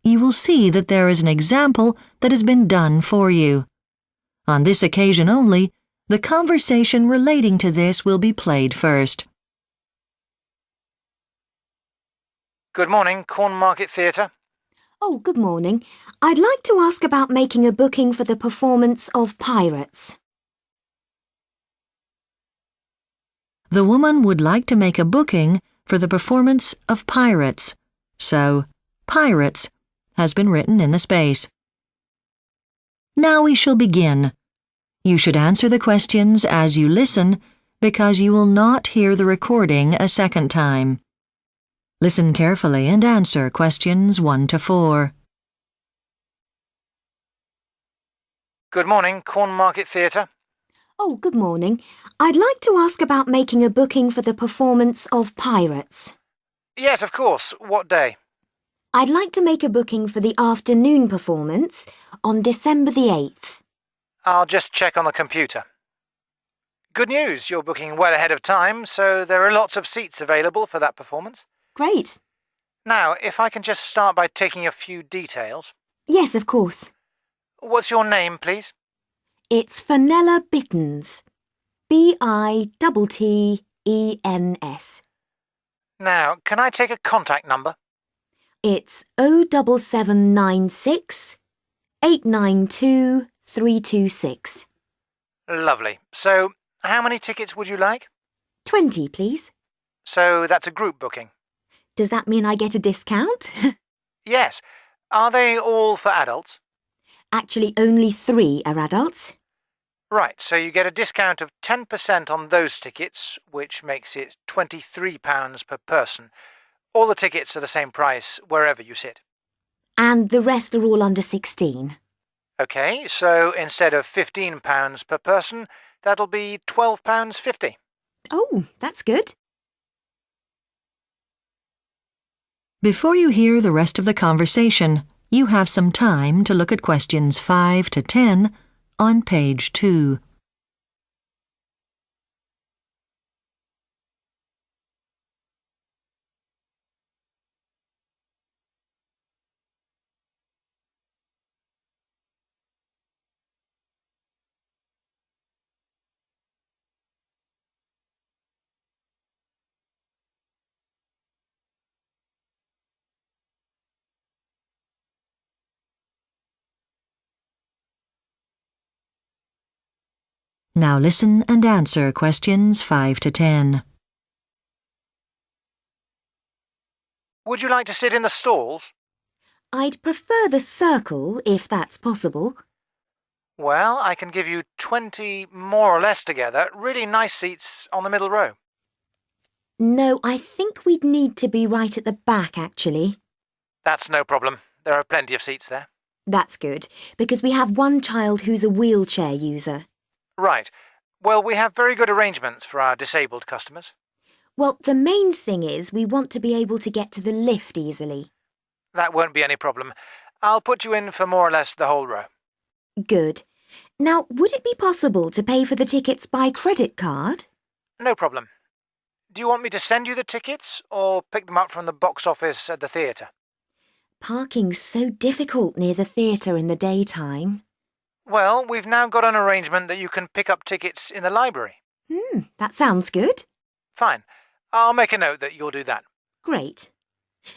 you will see that there is an example that has been done for you. On this occasion only, the conversation relating to this will be played first. Good morning, Cornmarket Theatre. Oh, good morning. I'd like to ask about making a booking for the performance of Pirates. The woman would like to make a booking for the performance of Pirates, so Pirates has been written in the space. Now we shall begin. You should answer the questions as you listen because you will not hear the recording a second time. Listen carefully and answer questions 1 to 4. Good morning, Cornmarket Theatre. Oh, good morning. I'd like to ask about making a booking for the performance of Pirates. Yes, of course. What day? I'd like to make a booking for the afternoon performance on December the 8th. I'll just check on the computer. Good news, you're booking well ahead of time, so there are lots of seats available for that performance. Great. Now, if I can just start by taking a few details. Yes, of course. What's your name, please? It's Fenella Bittens. Bittens. Now, can I take a contact number? It's 07796 892 326. Lovely. So, how many tickets would you like? 20, please. So, that's a group booking. Does that mean I get a discount? Yes. Are they all for adults? Actually, only 3 are adults. Right, so you get a discount of 10% on those tickets, which makes it £23 per person. All the tickets are the same price wherever you sit. And the rest are all under 16. OK, so instead of £15 per person, that'll be £12.50. Oh, that's good. Before you hear the rest of the conversation, you have some time to look at questions 5 to 10 on page 2. Now listen and answer questions 5 to 10. Would you like to sit in the stalls? I'd prefer the circle, if that's possible. Well, I can give you 20 more or less together, really nice seats on the middle row. No, I think we'd need to be right at the back, actually. That's no problem. There are plenty of seats there. That's good, because we have one child who's a wheelchair user. Right. Well, we have very good arrangements for our disabled customers. Well, the main thing is we want to be able to get to the lift easily. That won't be any problem. I'll put you in for more or less the whole row. Good. Now, would it be possible to pay for the tickets by credit card? No problem. Do you want me to send you the tickets or pick them up from the box office at the theatre? Parking's so difficult near the theatre in the daytime. Well, we've now got an arrangement that you can pick up tickets in the library. That sounds good. Fine. I'll make a note that you'll do that. Great.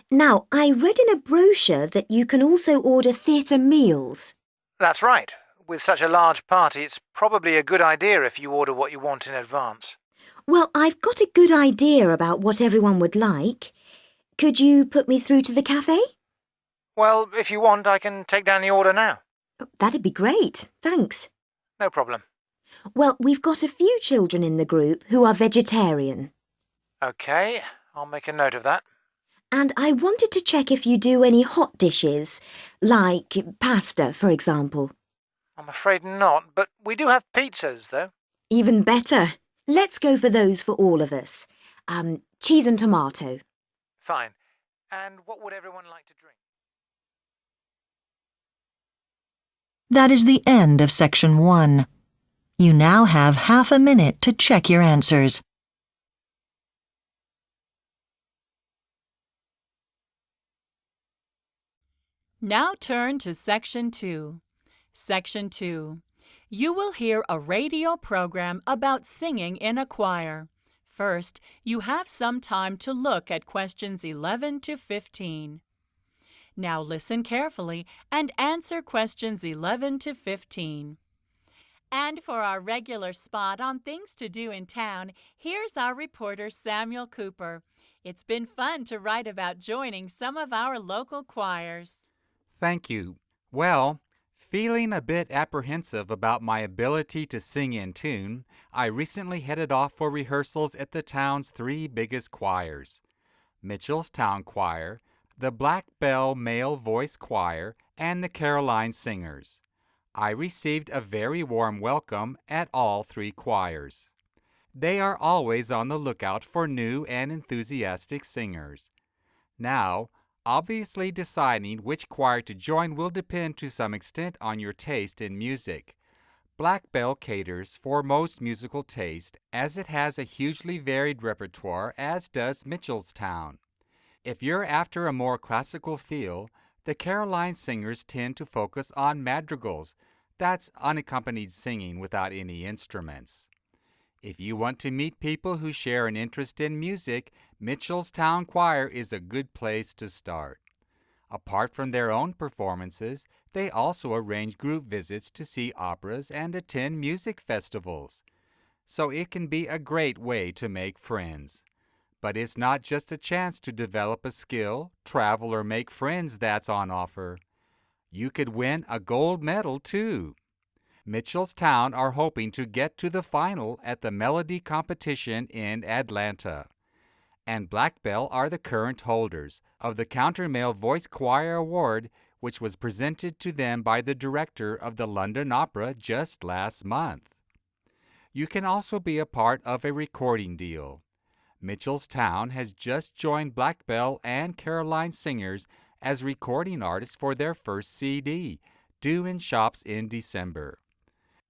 Now, I read in a brochure that you can also order theatre meals. That's right. With such a large party, it's probably a good idea if you order what you want in advance. Well, I've got a good idea about what everyone would like. Could you put me through to the cafe? Well, if you want, I can take down the order now. That'd be great. Thanks. No problem. Well, we've got a few children in the group who are vegetarian. OK, I'll make a note of that. And I wanted to check if you do any hot dishes, like pasta, for example. I'm afraid not, but we do have pizzas, though. Even better. Let's go for those for all of us. Cheese and tomato. Fine. And what would everyone like to drink? That is the end of section 1. You now have half a minute to check your answers. Now turn to Section 2. Section 2. You will hear a radio program about singing in a choir. First, you have some time to look at questions 11 to 15. Now listen carefully and answer questions 11 to 15. And for our regular spot on things to do in town, here's our reporter Samuel Cooper. It's been fun to write about joining some of our local choirs. Thank you. Well, feeling a bit apprehensive about my ability to sing in tune, I recently headed off for rehearsals at the town's three biggest choirs: Mitchell's Town Choir, the Black Bell Male Voice Choir, and the Caroline Singers. I received a very warm welcome at all three choirs. They are always on the lookout for new and enthusiastic singers. Now, obviously deciding which choir to join will depend to some extent on your taste in music. Black Bell caters for most musical taste as it has a hugely varied repertoire, as does Mitchellstown. If you're after a more classical feel, the Caroline Singers tend to focus on madrigals. That's unaccompanied singing without any instruments. If you want to meet people who share an interest in music, Mitchell's Town Choir is a good place to start. Apart from their own performances, they also arrange group visits to see operas and attend music festivals. So it can be a great way to make friends. But it's not just a chance to develop a skill, travel, or make friends that's on offer. You could win a gold medal, too. Mitchellstown are hoping to get to the final at the Melody competition in Atlanta. And Black Bell are the current holders of the Countermale Voice Choir Award, which was presented to them by the director of the London Opera just last month. You can also be a part of a recording deal. Mitchellstown has just joined Black Bell and Caroline Singers as recording artists for their first CD, due in shops in December.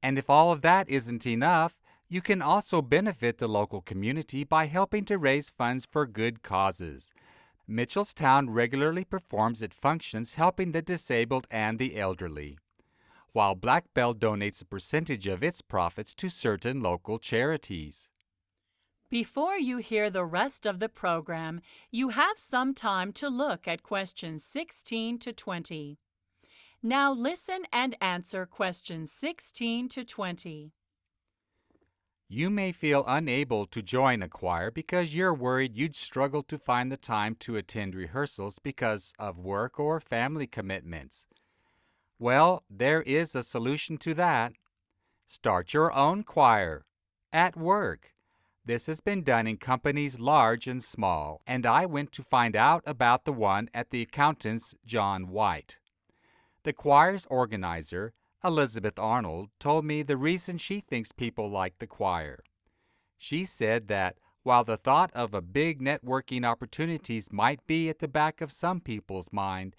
And if all of that isn't enough, you can also benefit the local community by helping to raise funds for good causes. Mitchellstown regularly performs at functions helping the disabled and the elderly, while Black Bell donates a percentage of its profits to certain local charities. Before you hear the rest of the program, you have some time to look at questions 16 to 20. Now listen and answer questions 16 to 20. You may feel unable to join a choir because you're worried you'd struggle to find the time to attend rehearsals because of work or family commitments. Well, there is a solution to that. Start your own choir at work. This has been done in companies large and small, and I went to find out about the one at the accountant's John White. The choir's organizer, Elizabeth Arnold, told me the reason she thinks people like the choir. She said that while the thought of a big networking opportunities might be at the back of some people's mind,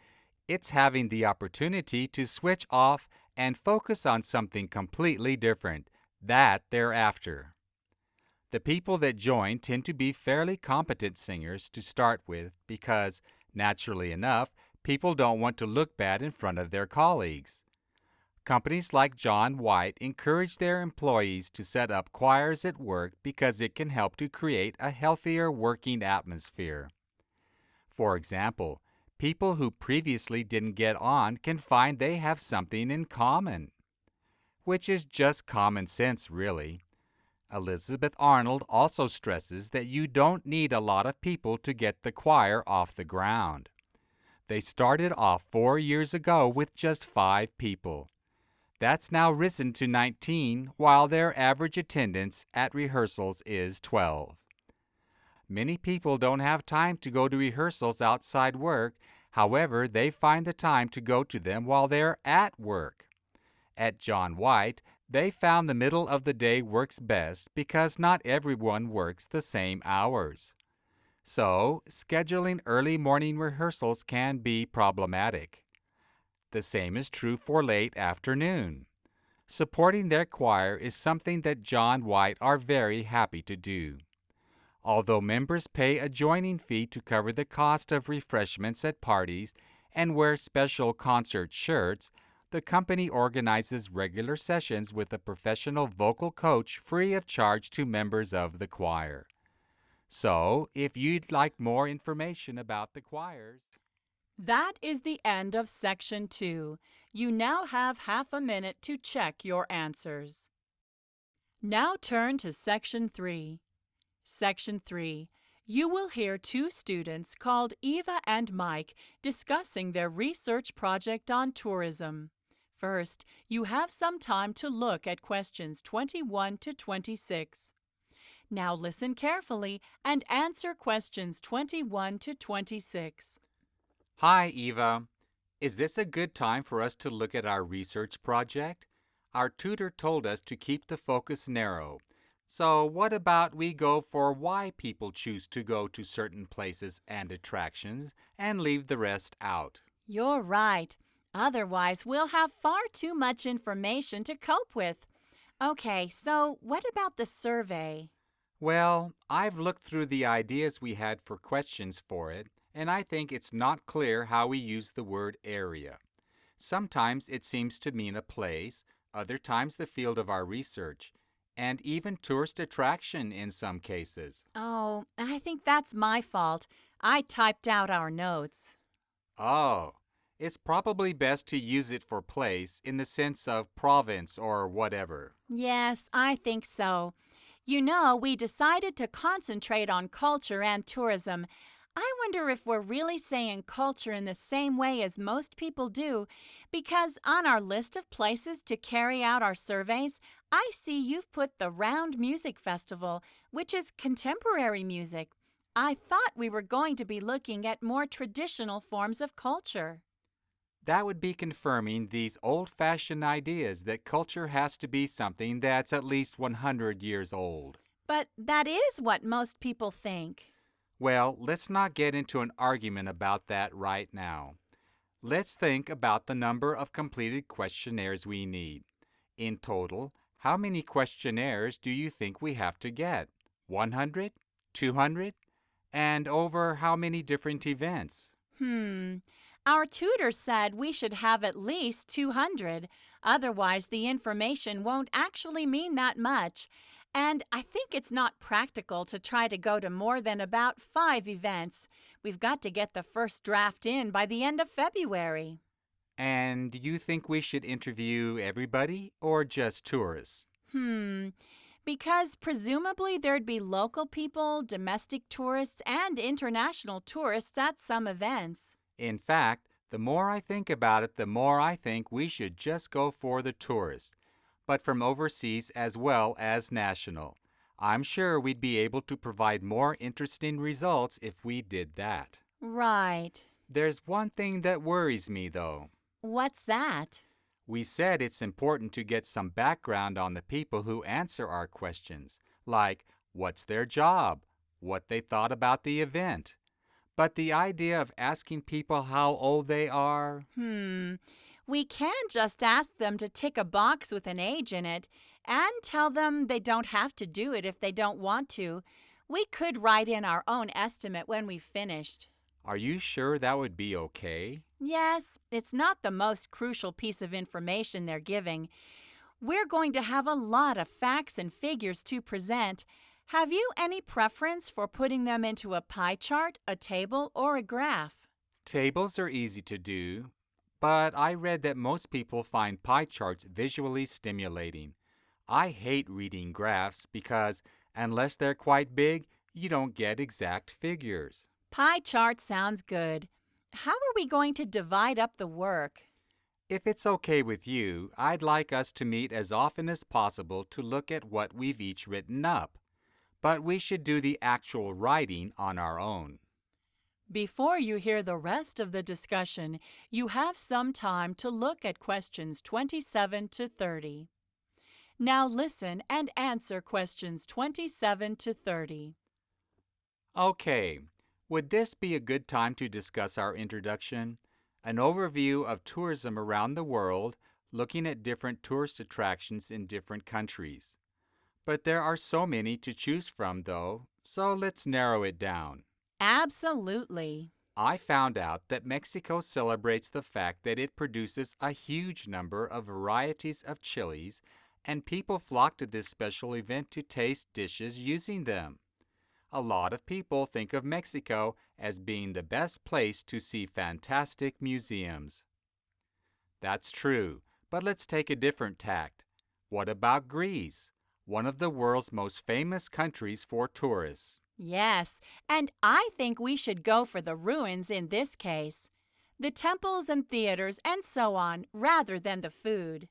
it's having the opportunity to switch off and focus on something completely different, that they're after. The people that join tend to be fairly competent singers to start with because, naturally enough, people don't want to look bad in front of their colleagues. Companies like John White encourage their employees to set up choirs at work because it can help to create a healthier working atmosphere. For example, people who previously didn't get on can find they have something in common, which is just common sense, really. Elizabeth Arnold also stresses that you don't need a lot of people to get the choir off the ground. They started off 4 years ago with just 5 people. That's now risen to 19, while their average attendance at rehearsals is 12. Many people don't have time to go to rehearsals outside work. However, they find the time to go to them while they're at work. At John White, they found the middle of the day works best because not everyone works the same hours. So, scheduling early morning rehearsals can be problematic. The same is true for late afternoon. Supporting their choir is something that John White are very happy to do. Although members pay a joining fee to cover the cost of refreshments at parties and wear special concert shirts, the company organizes regular sessions with a professional vocal coach free of charge to members of the choir. So, if you'd like more information about the choirs, That is the end of Section 2. You now have half a minute to check your answers. Now turn to Section 3. Section 3. You will hear two students called Eva and Mike discussing their research project on tourism. First, you have some time to look at questions 21 to 26. Now listen carefully and answer questions 21 to 26. Hi, Eva. Is this a good time for us to look at our research project? Our tutor told us to keep the focus narrow. So, what about we go for why people choose to go to certain places and attractions and leave the rest out? You're right. Otherwise, we'll have far too much information to cope with. Okay, so what about the survey? Well, I've looked through the ideas we had for questions for it, and I think it's not clear how we use the word area. Sometimes it seems to mean a place, other times the field of our research, and even tourist attraction in some cases. Oh, I think that's my fault. I typed out our notes. Oh, it's probably best to use it for place in the sense of province or whatever. Yes, I think so. You know, we decided to concentrate on culture and tourism. I wonder if we're really saying culture in the same way as most people do, because on our list of places to carry out our surveys, I see you've put the Round Music Festival, which is contemporary music. I thought we were going to be looking at more traditional forms of culture. That would be confirming these old-fashioned ideas that culture has to be something that's at least 100 years old. But that is what most people think. Well, let's not get into an argument about that right now. Let's think about the number of completed questionnaires we need. In total, how many questionnaires do you think we have to get? 100? 200? And over how many different events? Our tutor said we should have at least 200. Otherwise, the information won't actually mean that much. And I think it's not practical to try to go to more than about 5 events. We've got to get the first draft in by the end of February. And you think we should interview everybody or just tourists? Because presumably there'd be local people, domestic tourists, and international tourists at some events. In fact, the more I think about it, the more I think we should just go for the tourists, but from overseas as well as national. I'm sure we'd be able to provide more interesting results if we did that. Right. There's one thing that worries me, though. What's that? We said it's important to get some background on the people who answer our questions, like what's their job, what they thought about the event. But the idea of asking people how old they are… We can't just ask them to tick a box with an age in it and tell them they don't have to do it if they don't want to. We could write in our own estimate when we've finished. Are you sure that would be okay? Yes, it's not the most crucial piece of information they're giving. We're going to have a lot of facts and figures to present. Have you any preference for putting them into a pie chart, a table, or a graph? Tables are easy to do, but I read that most people find pie charts visually stimulating. I hate reading graphs because, unless they're quite big, you don't get exact figures. Pie chart sounds good. How are we going to divide up the work? If it's okay with you, I'd like us to meet as often as possible to look at what we've each written up. But we should do the actual writing on our own. Before you hear the rest of the discussion, you have some time to look at questions 27 to 30. Now listen and answer questions 27 to 30. Okay, would this be a good time to discuss our introduction? An overview of tourism around the world, looking at different tourist attractions in different countries. But there are so many to choose from, though, so let's narrow it down. Absolutely. I found out that Mexico celebrates the fact that it produces a huge number of varieties of chilies, and people flock to this special event to taste dishes using them. A lot of people think of Mexico as being the best place to see fantastic museums. That's true, but let's take a different tact. What about Greece, one of the world's most famous countries for tourists? Yes, and I think we should go for the ruins in this case. The temples and theaters and so on, rather than the food.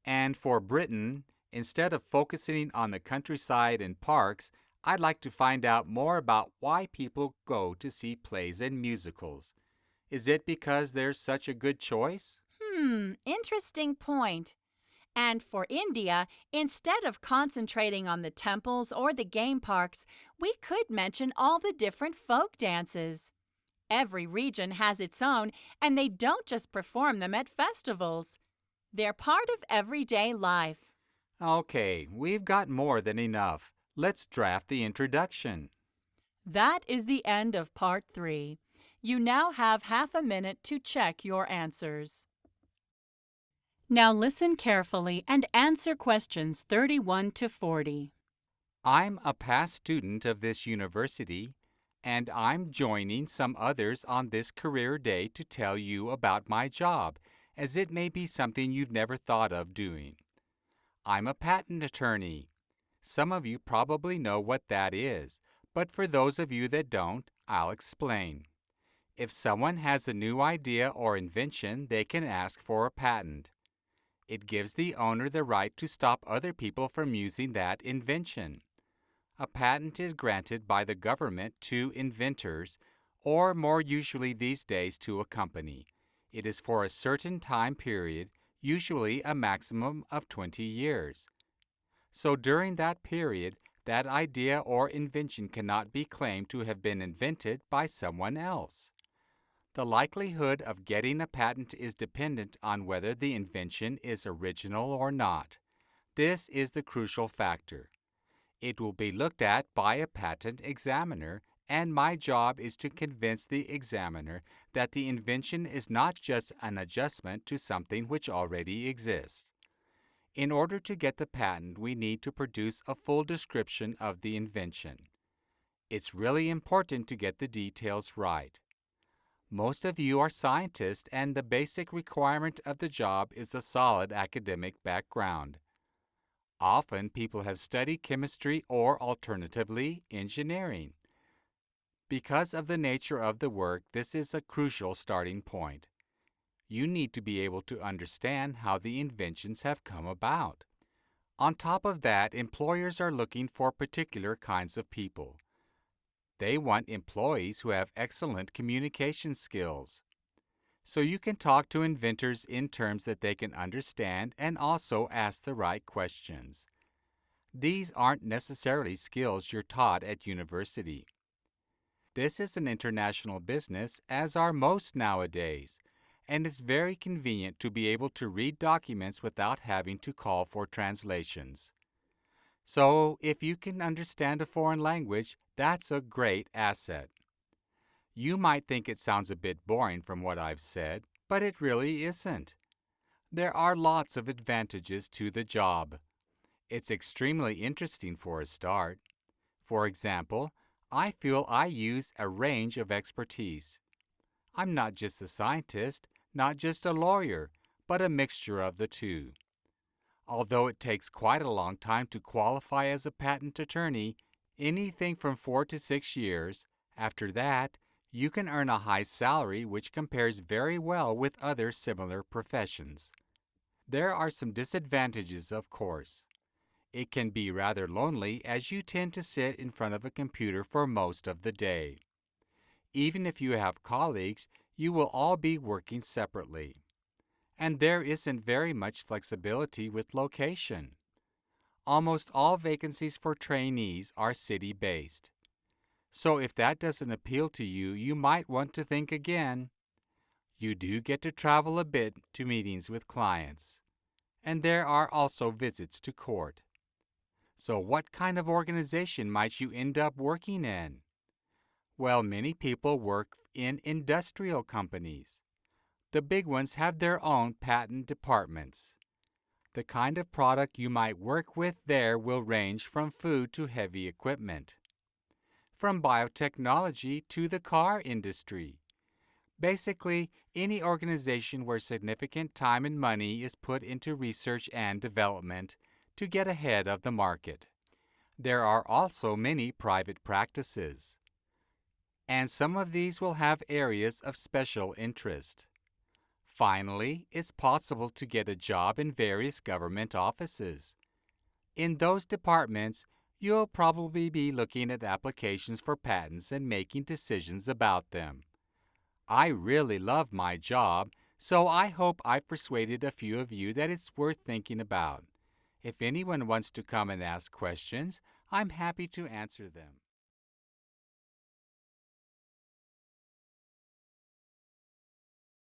And for Britain, instead of focusing on the countryside and parks, I'd like to find out more about why people go to see plays and musicals. Is it because there's such a good choice? Interesting point. And for India, instead of concentrating on the temples or the game parks, we could mention all the different folk dances. Every region has its own, and they don't just perform them at festivals. They're part of everyday life. Okay, we've got more than enough. Let's draft the introduction. That is the end of Part 3. You now have half a minute to check your answers. Now listen carefully and answer questions 31 to 40. I'm a past student of this university, and I'm joining some others on this career day to tell you about my job, as it may be something you've never thought of doing. I'm a patent attorney. Some of you probably know what that is, but for those of you that don't, I'll explain. If someone has a new idea or invention, they can ask for a patent. It gives the owner the right to stop other people from using that invention. A patent is granted by the government to inventors, or more usually these days to a company. It is for a certain time period, usually a maximum of 20 years. So during that period, that idea or invention cannot be claimed to have been invented by someone else. The likelihood of getting a patent is dependent on whether the invention is original or not. This is the crucial factor. It will be looked at by a patent examiner, and my job is to convince the examiner that the invention is not just an adjustment to something which already exists. In order to get the patent, we need to produce a full description of the invention. It's really important to get the details right. Most of you are scientists, and the basic requirement of the job is a solid academic background. Often people have studied chemistry or, alternatively, engineering. Because of the nature of the work, this is a crucial starting point. You need to be able to understand how the inventions have come about. On top of that, employers are looking for particular kinds of people. They want employees who have excellent communication skills. So you can talk to inventors in terms that they can understand and also ask the right questions. These aren't necessarily skills you're taught at university. This is an international business, as are most nowadays, and it's very convenient to be able to read documents without having to call for translations. So, if you can understand a foreign language, that's a great asset. You might think it sounds a bit boring from what I've said, but it really isn't. There are lots of advantages to the job. It's extremely interesting for a start. For example, I feel I use a range of expertise. I'm not just a scientist, not just a lawyer, but a mixture of the two. Although it takes quite a long time to qualify as a patent attorney, anything from 4 to 6 years, after that, you can earn a high salary which compares very well with other similar professions. There are some disadvantages, of course. It can be rather lonely as you tend to sit in front of a computer for most of the day. Even if you have colleagues, you will all be working separately. And there isn't very much flexibility with location. Almost all vacancies for trainees are city-based. So if that doesn't appeal to you, you might want to think again. You do get to travel a bit to meetings with clients. And there are also visits to court. So what kind of organization might you end up working in? Well, many people work in industrial companies. The big ones have their own patent departments. The kind of product you might work with there will range from food to heavy equipment, from biotechnology to the car industry. Basically, any organization where significant time and money is put into research and development to get ahead of the market. There are also many private practices, and some of these will have areas of special interest. Finally, it's possible to get a job in various government offices. In those departments, you'll probably be looking at applications for patents and making decisions about them. I really love my job, so I hope I've persuaded a few of you that it's worth thinking about. If anyone wants to come and ask questions, I'm happy to answer them.